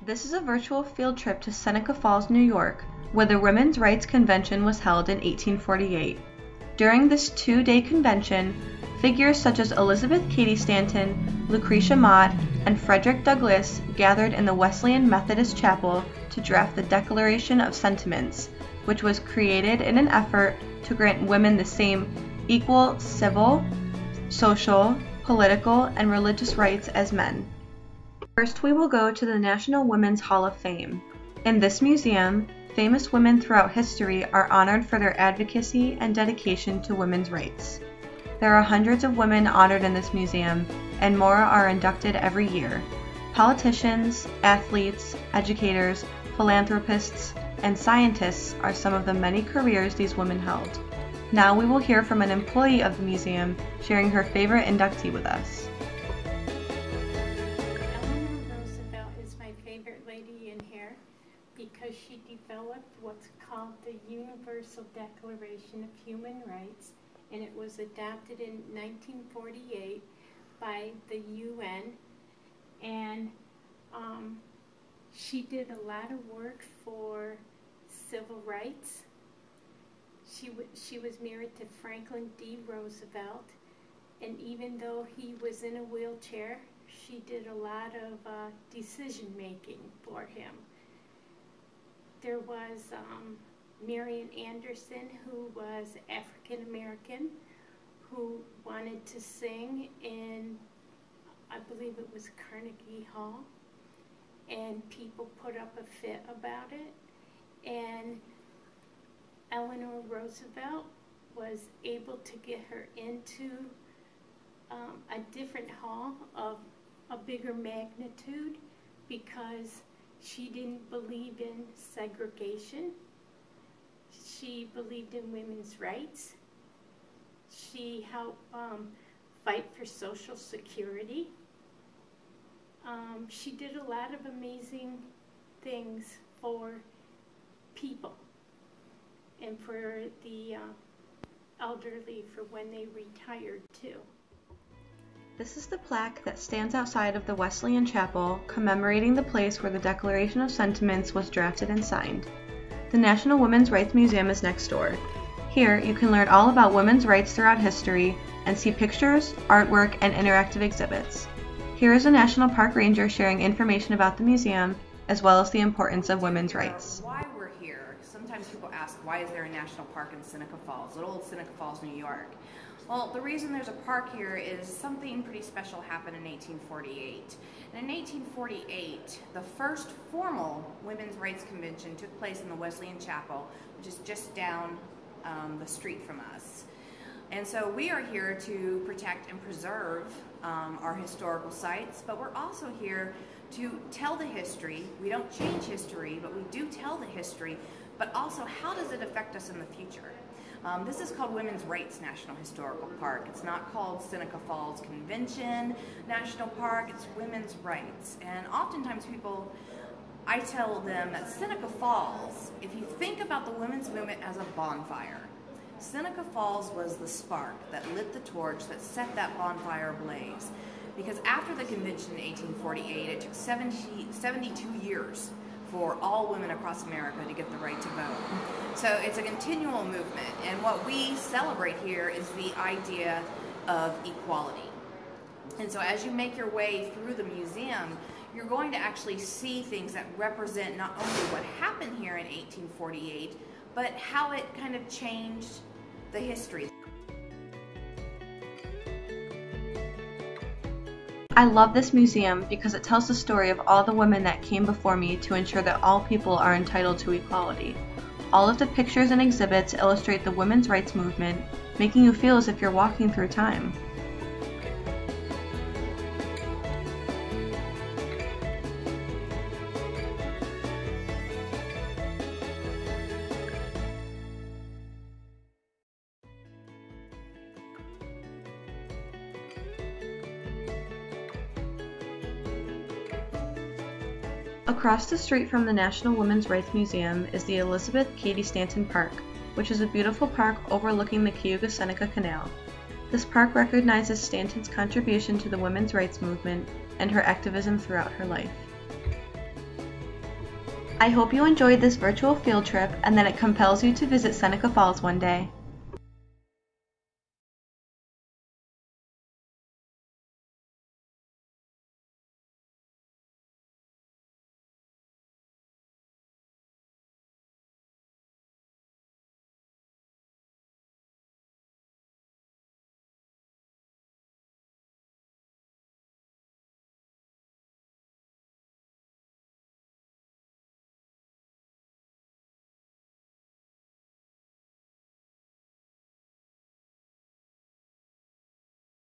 This is a virtual field trip to Seneca Falls, New York, where the Women's Rights Convention was held in 1848. During this two-day convention, figures such as Elizabeth Cady Stanton, Lucretia Mott, and Frederick Douglass gathered in the Wesleyan Methodist Chapel to draft the Declaration of Sentiments, which was created in an effort to grant women the same equal civil, social, political, and religious rights as men. First, we will go to the National Women's Hall of Fame. In this museum, famous women throughout history are honored for their advocacy and dedication to women's rights. There are hundreds of women honored in this museum, and more are inducted every year. Politicians, athletes, educators, philanthropists, and scientists are some of the many careers these women held. Now we will hear from an employee of the museum sharing her favorite inductee with us. Because she developed what's called the Universal Declaration of Human Rights, and it was adopted in 1948 by the UN, and she did a lot of work for civil rights. She was married to Franklin D. Roosevelt, and even though he was in a wheelchair, she did a lot of decision making for him. There was Marian Anderson, who was African American, who wanted to sing in, I believe it was Carnegie Hall, and people put up a fit about it. And Eleanor Roosevelt was able to get her into a different hall of a bigger magnitude because she didn't believe in segregation. She believed in women's rights. She helped fight for Social Security. She did a lot of amazing things for people and for the elderly for when they retired too. This is the plaque that stands outside of the Wesleyan Chapel commemorating the place where the Declaration of Sentiments was drafted and signed. The National Women's Rights Museum is next door. Here, you can learn all about women's rights throughout history and see pictures, artwork, and interactive exhibits. Here is a National Park Ranger sharing information about the museum, as well as the importance of women's rights. Why we're here. Sometimes people ask, why is there a national park in Seneca Falls, little old Seneca Falls, New York? Well, the reason there's a park here is something pretty special happened in 1848. And in 1848, the first formal women's rights convention took place in the Wesleyan Chapel, which is just down the street from us. And so we are here to protect and preserve our historical sites, but we're also here to tell the history. We don't change history, but we do tell the history, but also how does it affect us in the future? This is called Women's Rights National Historical Park. It's not called Seneca Falls Convention National Park, it's Women's Rights. And oftentimes people, I tell them that Seneca Falls, if you think about the women's movement as a bonfire, Seneca Falls was the spark that lit the torch that set that bonfire ablaze. Because after the convention in 1848, it took 72 years for all women across America to get the right to vote. So it's a continual movement, and what we celebrate here is the idea of equality. And so as you make your way through the museum, you're going to actually see things that represent not only what happened here in 1848, but how it kind of changed the history. I love this museum because it tells the story of all the women that came before me to ensure that all people are entitled to equality. All of the pictures and exhibits illustrate the women's rights movement, making you feel as if you're walking through time. Across the street from the National Women's Rights Museum is the Elizabeth Cady Stanton Park, which is a beautiful park overlooking the Cayuga-Seneca Canal. This park recognizes Stanton's contribution to the women's rights movement and her activism throughout her life. I hope you enjoyed this virtual field trip and that it compels you to visit Seneca Falls one day.